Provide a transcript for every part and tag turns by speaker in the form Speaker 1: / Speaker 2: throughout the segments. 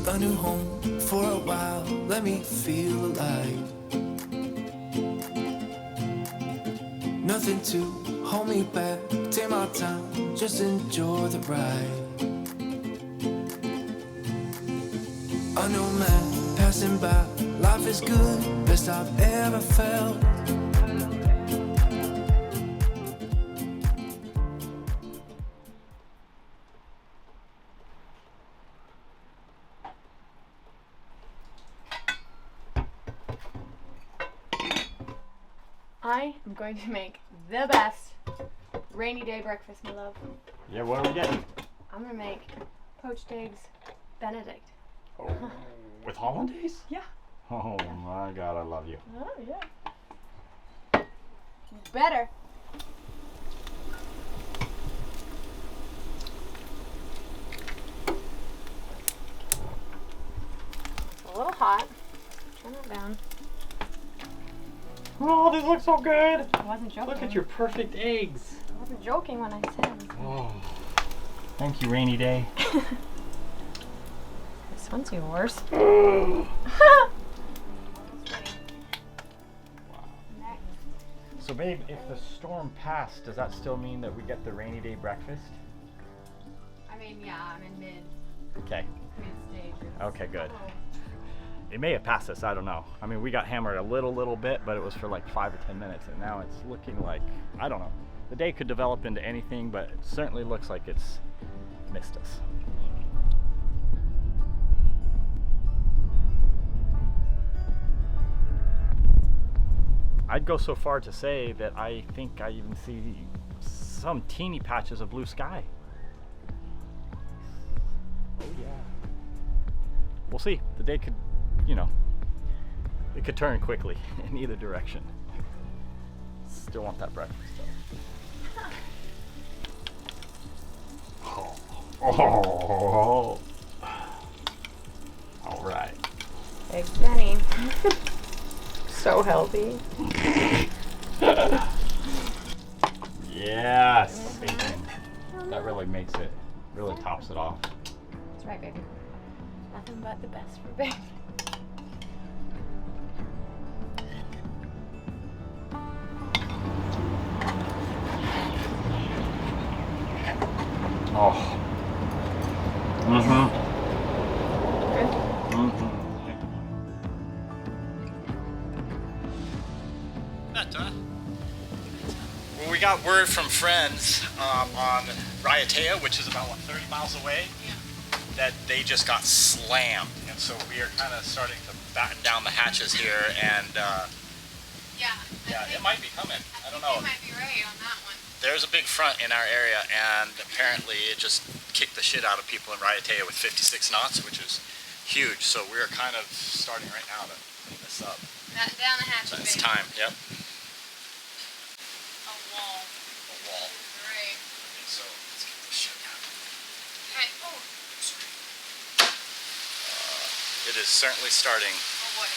Speaker 1: just a new home for a while. Let me feel alive. Nothing to hold me back. Take my time, just enjoy the ride. A new man passing by. Life is good, best I've ever felt.
Speaker 2: I am going to make the best rainy day breakfast, my love.
Speaker 3: Yeah, what are we getting?
Speaker 2: I'm gonna make poached eggs Benedict.
Speaker 3: Oh, with hollandaise?
Speaker 2: Yeah.
Speaker 3: Oh my God, I love you.
Speaker 2: Oh yeah. Better. It's a little hot. Turn it down.
Speaker 3: Oh, this looks so good.
Speaker 2: I wasn't joking.
Speaker 3: Look at your perfect eggs.
Speaker 2: I wasn't joking when I said.
Speaker 3: Oh, thank you, rainy day.
Speaker 2: This one's yours.
Speaker 3: So babe, if the storm passed, does that still mean that we get the rainy day breakfast?
Speaker 2: I mean, yeah, I'm in mid
Speaker 3: Okay.
Speaker 2: stage.
Speaker 3: Okay, good. It may have passed us, I don't know. I mean, we got hammered a little bit, but it was for like 5 or 10 minutes, and now it's looking like, I don't know. The day could develop into anything, but it certainly looks like it's missed us. I'd go so far to say that I think I even see some teeny patches of blue sky. Oh yeah. We'll see. The day could, you know, it could turn quickly in either direction. Still want that breakfast though. Oh. All right.
Speaker 2: Eggs Benny. So healthy.
Speaker 3: Yes. That really makes it, really tops it off.
Speaker 2: That's right, baby. Nothing but the best for baby.
Speaker 3: Oh. Well, we got word from friends on Raiatea, which is about 30 miles away, that they just got slammed, and so we are kind of starting to batten down the hatches here, and it might be coming. I don't know.
Speaker 2: You might be right on that one.
Speaker 3: There's a big front in our area, and apparently it just kicked the shit out of people in Raiatea with 56 knots, which is huge. So we're kind of starting right now to clean this up.
Speaker 2: Down the hatch,
Speaker 3: So it's
Speaker 2: baby.
Speaker 3: time. Yep.
Speaker 2: A wall.
Speaker 3: A wall.
Speaker 2: Right.
Speaker 3: Okay, so let's get this shit down.
Speaker 2: Okay. Oh.
Speaker 3: Sorry. It is certainly starting.
Speaker 2: Oh boy.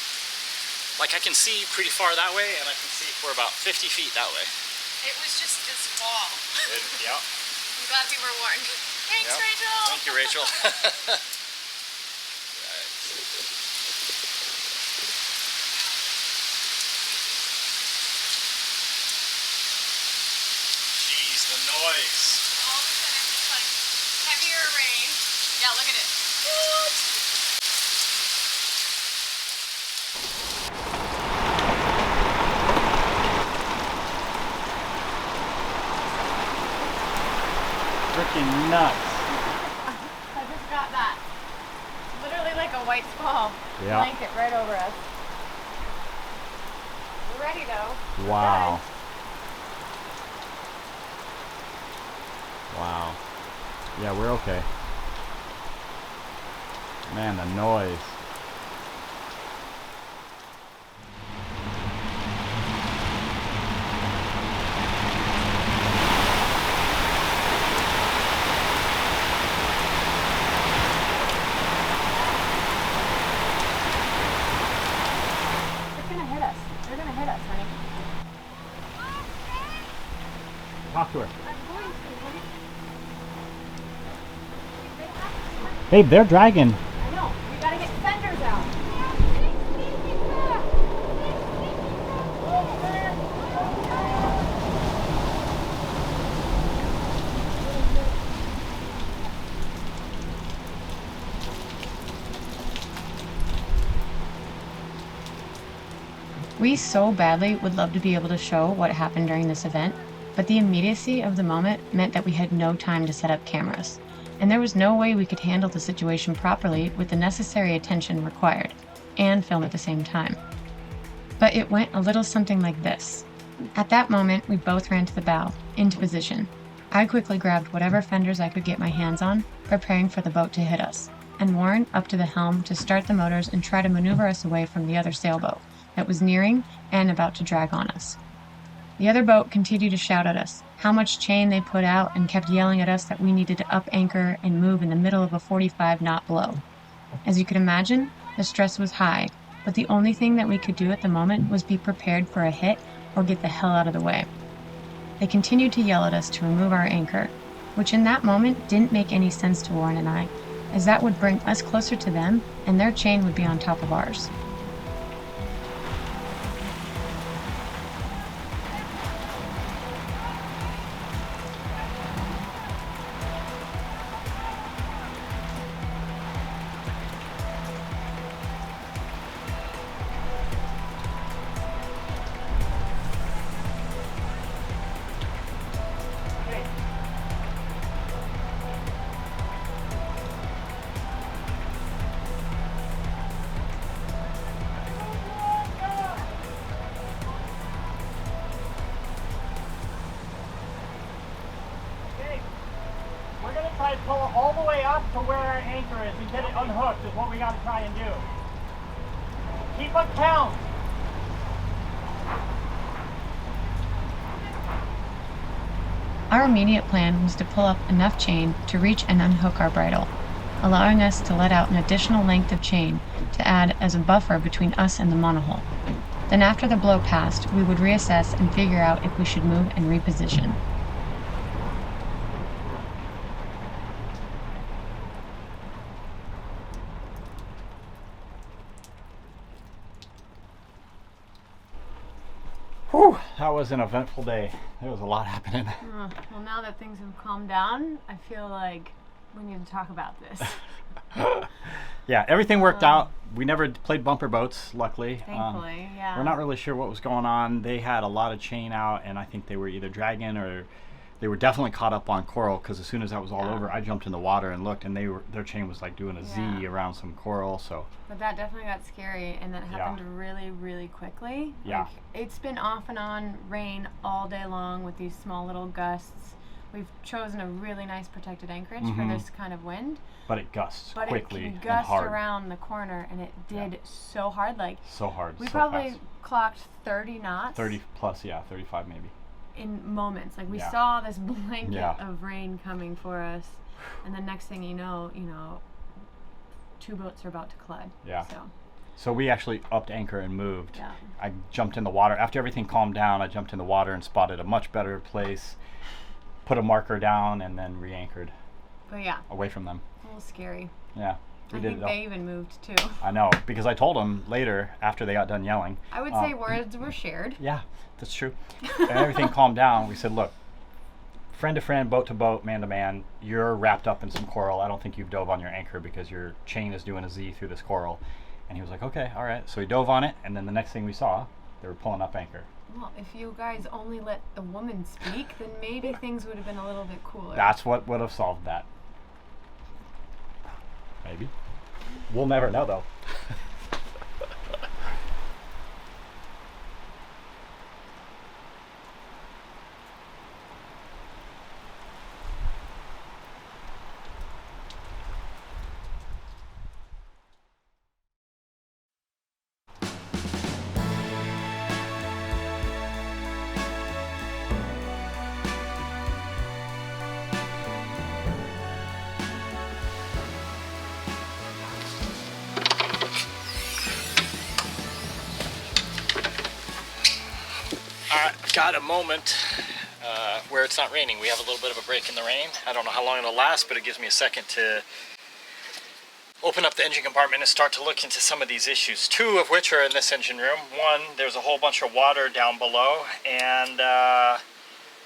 Speaker 3: Like I can see pretty far that way, and I can see for about 50 feet that way.
Speaker 2: It was just this wall.
Speaker 3: Yeah.
Speaker 2: I'm glad we were warned. Thanks,
Speaker 3: Yep.
Speaker 2: Rachel.
Speaker 3: Thank you, Rachel. Jeez, the noise.
Speaker 2: All of a sudden, it's like heavier rain. Yeah, look at it.
Speaker 3: Freaking nuts.
Speaker 2: I just got that. Literally like a white squall blanket right over us. We're ready though.
Speaker 3: Wow. Wow. Yeah, we're okay. Man, the noise.
Speaker 2: They're gonna hit us. They're gonna hit us, honey.
Speaker 3: Talk to her.
Speaker 2: I'm going to, honey.
Speaker 3: Babe, they're dragging.
Speaker 2: I know. We We so badly would love to be able to show what happened during this event, but the immediacy of the moment meant that we had no time to set up cameras, and there was no way we could handle the situation properly with the necessary attention required, and film at the same time. But it went a little something like this. At that moment, we both ran to the bow, into position. I quickly grabbed whatever fenders I could get my hands on, preparing for the boat to hit us, and Warren up to the helm to start the motors and try to maneuver us away from the other sailboat that was nearing and about to drag on us. The other boat continued to shout at us how much chain they put out and kept yelling at us that we needed to up anchor and move in the middle of a 45-knot blow. As you can imagine, the stress was high, but the only thing that we could do at the moment was be prepared for a hit or get the hell out of the way. They continued to yell at us to remove our anchor, which in that moment didn't make any sense to Warren and I, as that would bring us closer to them and their chain would be on top of ours.
Speaker 3: Try to pull it all the way up to where our anchor is and get it unhooked is what we got to try and do. Keep a count.
Speaker 2: Our immediate plan was to pull up enough chain to reach and unhook our bridle, allowing us to let out an additional length of chain to add as a buffer between us and the monohull. Then after the blow passed, we would reassess and figure out if we should move and reposition.
Speaker 3: Whew, that was an eventful day. There was a lot happening.
Speaker 2: Well, now that things have calmed down, I feel like we need to talk about this.
Speaker 3: Yeah, everything worked out. We never played bumper boats, luckily.
Speaker 2: Thankfully, yeah.
Speaker 3: We're not really sure what was going on. They had a lot of chain out, and I think they were either dragging or they were definitely caught up on coral, because as soon as that was all over, I jumped in the water and looked, and their chain was like doing a Z around some coral. So.
Speaker 2: But that definitely got scary, and that happened really, really quickly.
Speaker 3: Yeah.
Speaker 2: Like, it's been off and on rain all day long with these small little gusts. We've chosen a really nice protected anchorage for this kind of wind.
Speaker 3: But it gusts
Speaker 2: but
Speaker 3: quickly
Speaker 2: it
Speaker 3: and
Speaker 2: gust
Speaker 3: hard.
Speaker 2: around the corner, and it did so hard. Like
Speaker 3: so hard.
Speaker 2: We
Speaker 3: so
Speaker 2: probably
Speaker 3: fast.
Speaker 2: clocked 30 knots.
Speaker 3: 30 plus, yeah, 35 maybe.
Speaker 2: In moments, like we saw this blanket of rain coming for us, and the next thing you know, two boats are about to collide.
Speaker 3: Yeah. So we actually upped anchor and moved.
Speaker 2: Yeah.
Speaker 3: I jumped in the water. After everything calmed down, I jumped in the water and spotted a much better place, put a marker down, and then re-anchored.
Speaker 2: But yeah.
Speaker 3: Away from them.
Speaker 2: A little scary.
Speaker 3: Yeah.
Speaker 2: I think they even moved too.
Speaker 3: I know, because I told them later, after they got done yelling.
Speaker 2: I would say words were shared.
Speaker 3: Yeah, that's true. And everything calmed down. We said, look, friend to friend, boat to boat, man to man, you're wrapped up in some coral. I don't think you've dove on your anchor because your chain is doing a Z through this coral. And he was like, okay, all right. So he dove on it, and then the next thing we saw, they were pulling up anchor.
Speaker 2: Well, if you guys only let the woman speak, then maybe things would have been a little bit cooler.
Speaker 3: That's what would have solved that. Maybe. We'll never know, though. Got a moment where it's not raining. We have a little bit of a break in the rain. I don't know how long it'll last, but it gives me a second to open up the engine compartment and start to look into some of these issues. Two of which are in this engine room. One, there's a whole bunch of water down below, and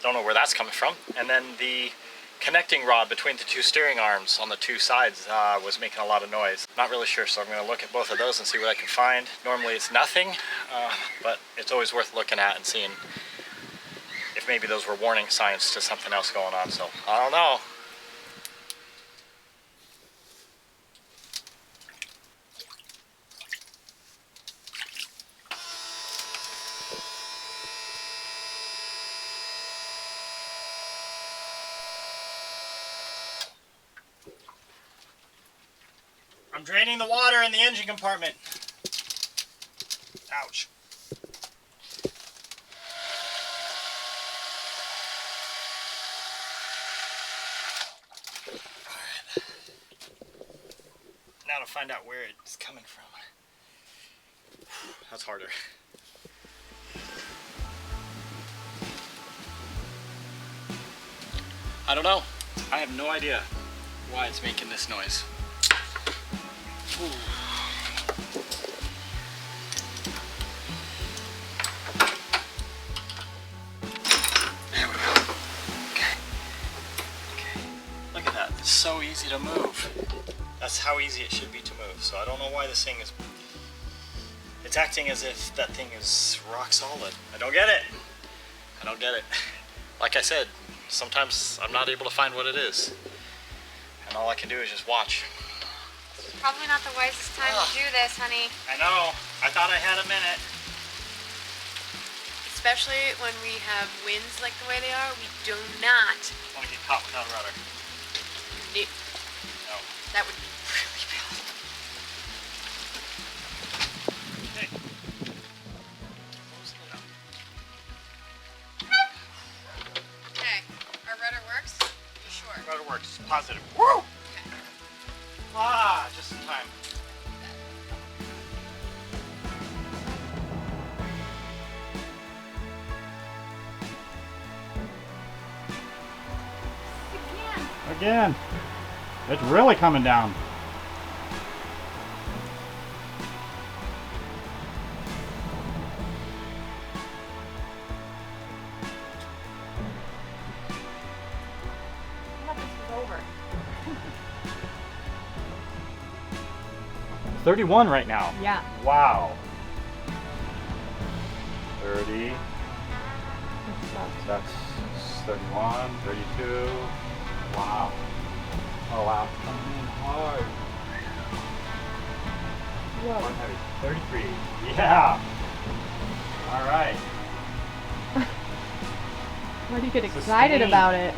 Speaker 3: don't know where that's coming from. And then the connecting rod between the two steering arms on the two sides was making a lot of noise. Not really sure, so I'm going to look at both of those and see what I can find. Normally it's nothing, but it's always worth looking at and seeing if maybe those were warning signs to something else going on, so I don't know. I'm draining the water in the engine compartment. Ouch. Alright. Now to find out where it's coming from. That's harder. I don't know. I have no idea why it's making this noise. Ooh. There we go. Okay. Look at that. It's so easy to move. That's how easy it should be to move. So I don't know why this thing is... It's acting as if that thing is rock solid. I don't get it. I don't get it. Like I said, sometimes I'm not able to find what it is. And all I can do is just watch.
Speaker 4: Probably not the wisest time to do this, honey.
Speaker 3: I know. I thought I had a minute.
Speaker 4: Especially when we have winds like the way they are, we do not
Speaker 3: Want to get caught without a rudder.
Speaker 4: do.
Speaker 3: No.
Speaker 4: That would be really bad.
Speaker 3: Okay. Close it up.
Speaker 4: Okay, our rudder works? You sure?
Speaker 3: Rudder works. Positive. Woo! Ah, just in time. Again. It's really coming down.
Speaker 2: I thought this was over.
Speaker 3: 31 right now.
Speaker 2: Yeah.
Speaker 3: Wow. 30. That's 31, 32. Wow. Oh wow. Coming in hard.
Speaker 2: Whoa.
Speaker 3: One heavy. 33. Yeah. All right.
Speaker 2: Why do you get
Speaker 3: Sustained.
Speaker 2: excited about it?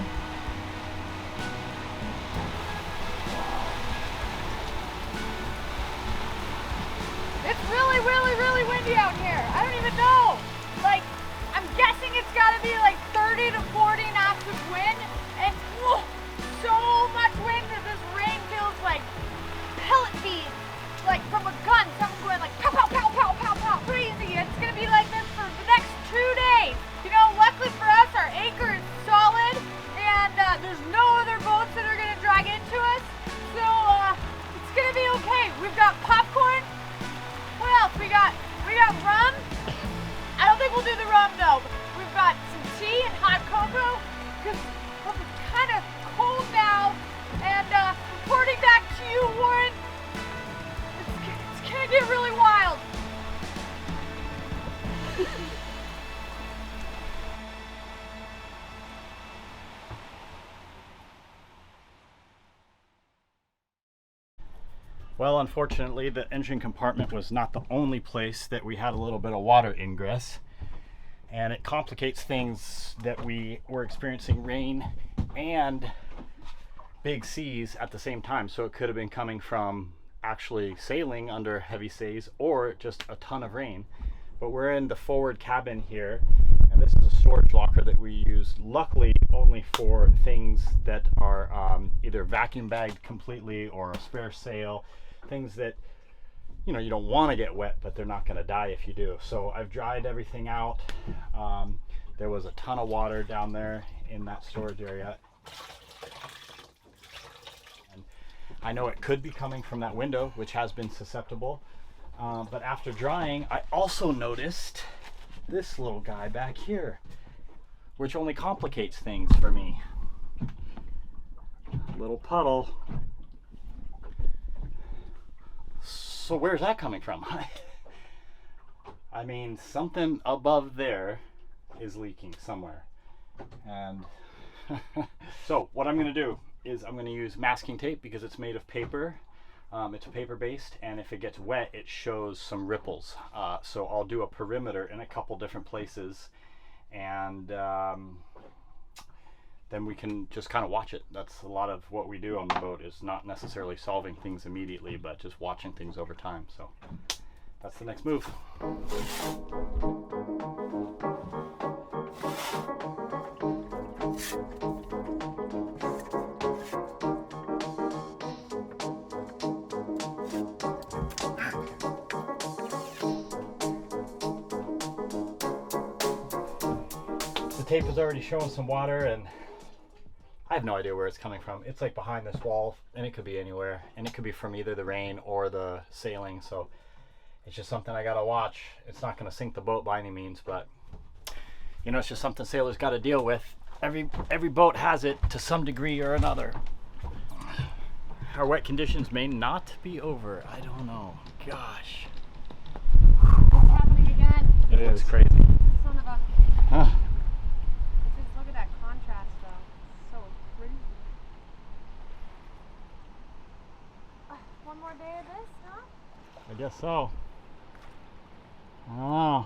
Speaker 5: It's really, really, really windy out here. I don't even know. Like, I'm guessing it's got to be like 30 to 40 knots of wind, and whoa, so much wind that this rain feels like pellet beads, like from a gun. Someone's going like pow, pow, pow, pow, pow, pow. Crazy. It's gonna be like this for the next 2 days. You know, luckily for us, our anchor is solid, and there's no other boats that are gonna drag into us. So it's gonna be okay. We've got popcorn. What else? We got rum. I don't think we'll do the rum though. We've got some tea and hot cocoa because it's kind of cold now. And reporting back to you, Warren, it's gonna get really wild.
Speaker 3: Well, unfortunately, the engine compartment was not the only place that we had a little bit of water ingress. And it complicates things that we were experiencing rain and big seas at the same time. So it could have been coming from actually sailing under heavy seas or just a ton of rain. But we're in the forward cabin here, and this is a storage locker that we use, luckily only for things that are either vacuum bagged completely or a spare sail, things that you know you don't want to get wet, but they're not going to die if you do. So I've dried everything out. There was a ton of water down there in that storage area, and I know it could be coming from that window, which has been susceptible. But after drying, I also noticed this little guy back here, which only complicates things for me. Little puddle. So where's that coming from? I mean, something above there is leaking somewhere. And so what I'm going to do is I'm going to use masking tape because it's made of paper. It's paper based, and if it gets wet it shows some ripples. So I'll do a perimeter in a couple different places, and then we can just kind of watch it. That's a lot of what we do on the boat, is not necessarily solving things immediately, but just watching things over time. So that's the next move. The tape is already showing some water, and I have no idea where it's coming from. It's like behind this wall, and it could be anywhere, and it could be from either the rain or the sailing. So it's just something I gotta watch. It's not gonna sink the boat by any means, but you know, it's just something sailors got to deal with. Every boat has it to some degree or another. Our wet conditions may not be over. I don't know. Gosh.
Speaker 5: It's happening again.
Speaker 3: It is crazy.
Speaker 5: Son of a...
Speaker 3: Huh.
Speaker 5: Just look at that contrast though. So crazy. One more day of this, huh?
Speaker 3: I guess so. I don't know.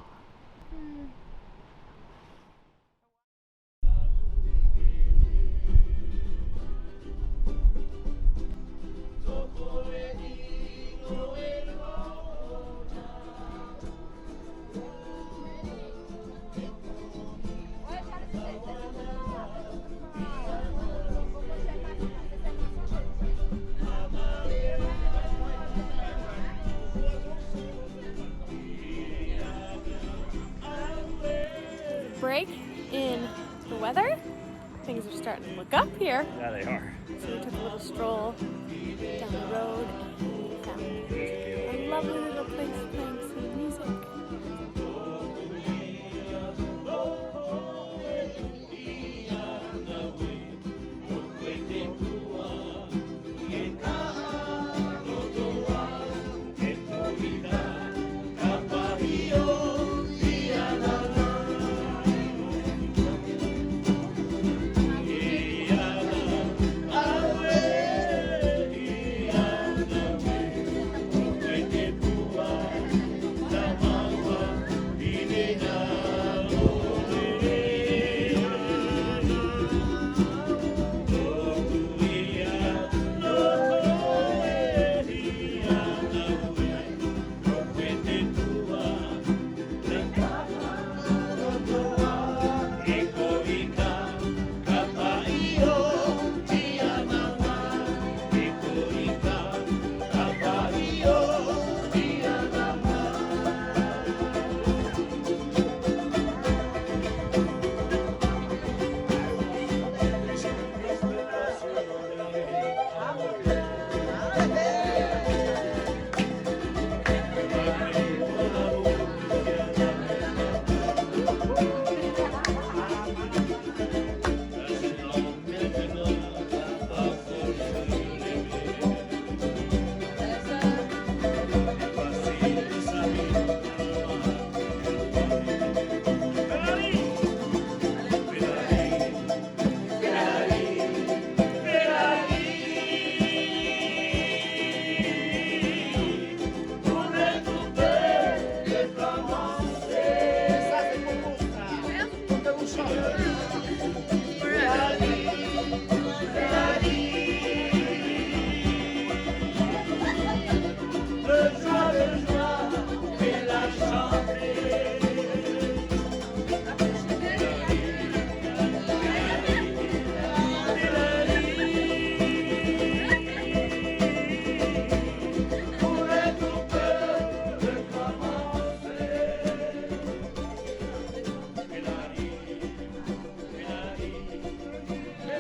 Speaker 5: Break in the weather. Things are starting to look up here.
Speaker 3: Yeah, they are.
Speaker 5: So we took a little stroll down the road and we found a lovely little place playing some music.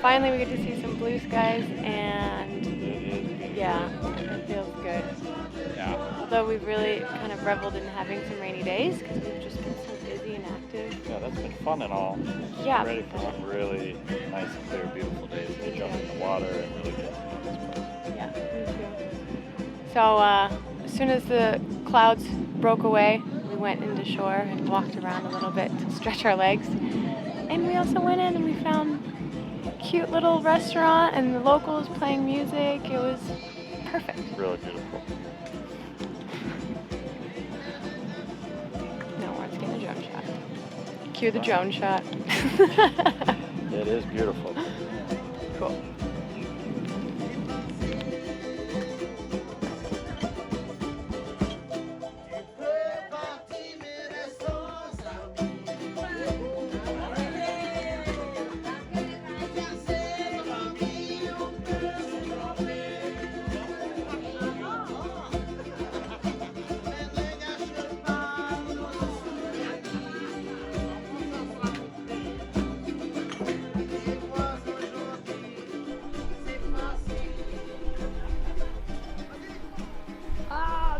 Speaker 5: Finally, we get to see some blue skies, and yeah, it feels good.
Speaker 3: Yeah.
Speaker 5: Although we've really kind of reveled in having some rainy days because we've just been so busy and active. perspective.
Speaker 3: Yeah, that's been fun and all.
Speaker 5: Yeah.
Speaker 3: I'm ready for some really nice, clear, beautiful days to jump in the water and really get to know this place.
Speaker 5: Yeah, me too. So as soon as the clouds broke away, we went into shore and walked around a little bit to stretch our legs. And we also went in and we found a cute little restaurant and the locals playing music. It was perfect.
Speaker 3: Really beautiful.
Speaker 5: Now let's get a drone shot. Cue the drone shot.
Speaker 3: It is beautiful.
Speaker 5: Cool.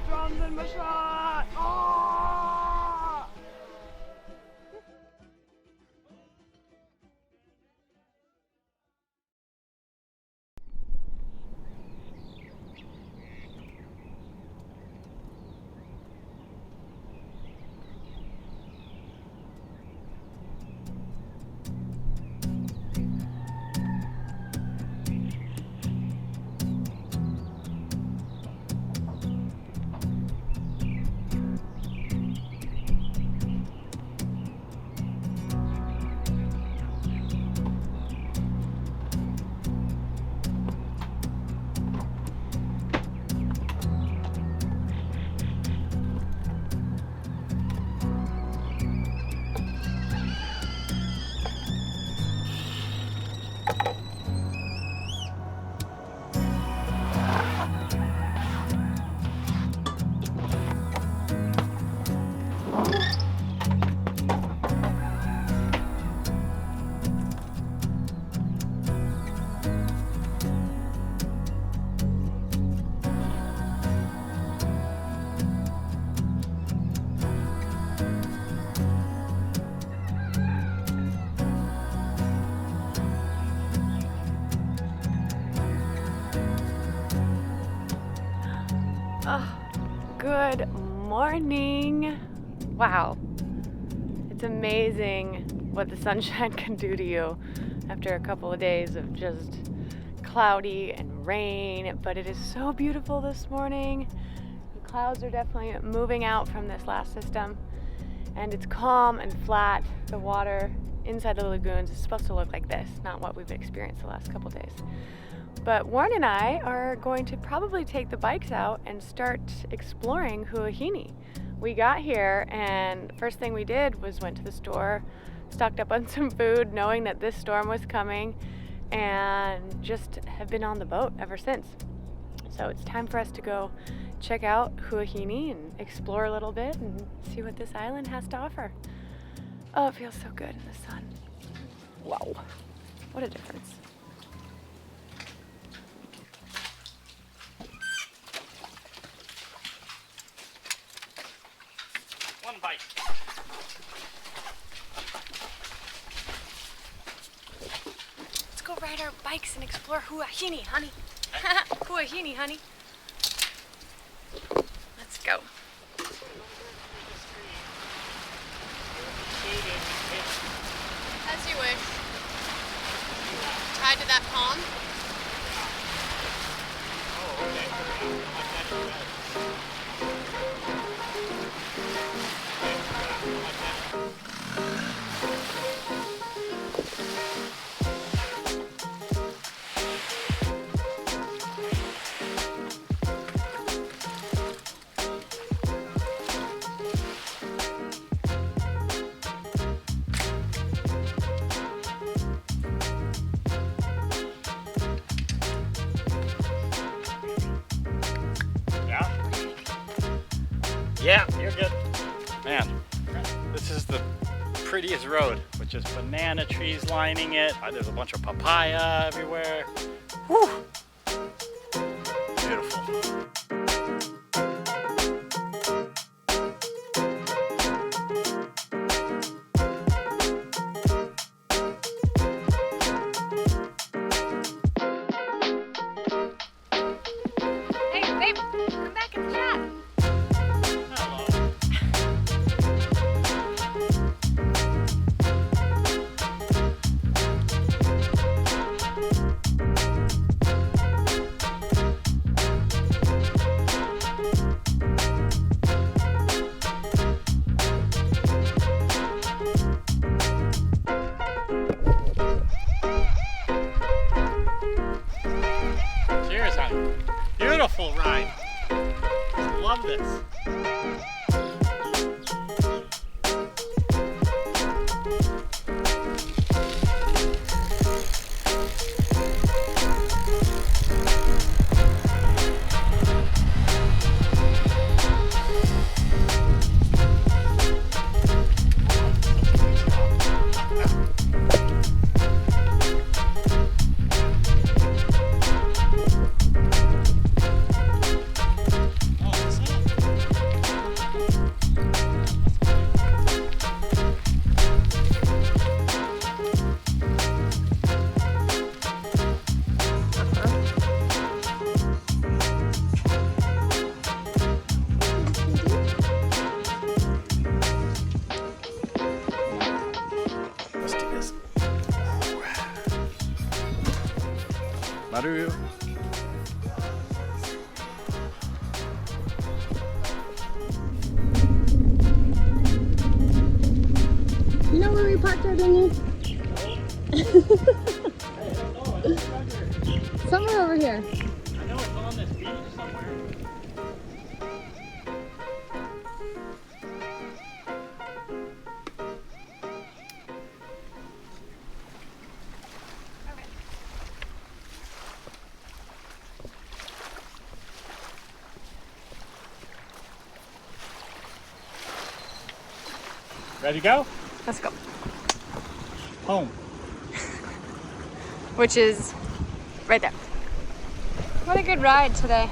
Speaker 5: Drums in my shot! Oh! Oh, good morning. Wow. It's amazing what the sunshine can do to you after a couple of days of just cloudy and rain, but it is so beautiful this morning. The clouds are definitely moving out from this last system, and it's calm and flat. The water inside the lagoons is supposed to look like this, not what we've experienced the last couple of days. But Warren and I are going to probably take the bikes out and start exploring Huahine. We got here and first thing we did was went to the store, stocked up on some food knowing that this storm was coming, and just have been on the boat ever since. So it's time for us to go check out Huahine and explore a little bit and see what this island has to offer. Oh, it feels so good in the sun. Wow, what a difference.
Speaker 3: One bite.
Speaker 5: Let's go ride our bikes and explore Huahine, honey. Huahine, honey. Let's go.
Speaker 4: As you wish. Tied to that palm.
Speaker 3: Yeah, you're good. Man, this is the prettiest road, with just banana trees lining it. There's a bunch of papaya everywhere. Whew. Beautiful. Beautiful ride. Love this. Maru.
Speaker 2: You know where we parked our dinghy? Somewhere over here.
Speaker 3: I know it's on this beach somewhere. Ready to go?
Speaker 5: Let's go.
Speaker 3: Home.
Speaker 5: Which is right there. What a good ride today.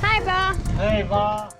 Speaker 5: Hi, Ba.
Speaker 3: Hey, Va.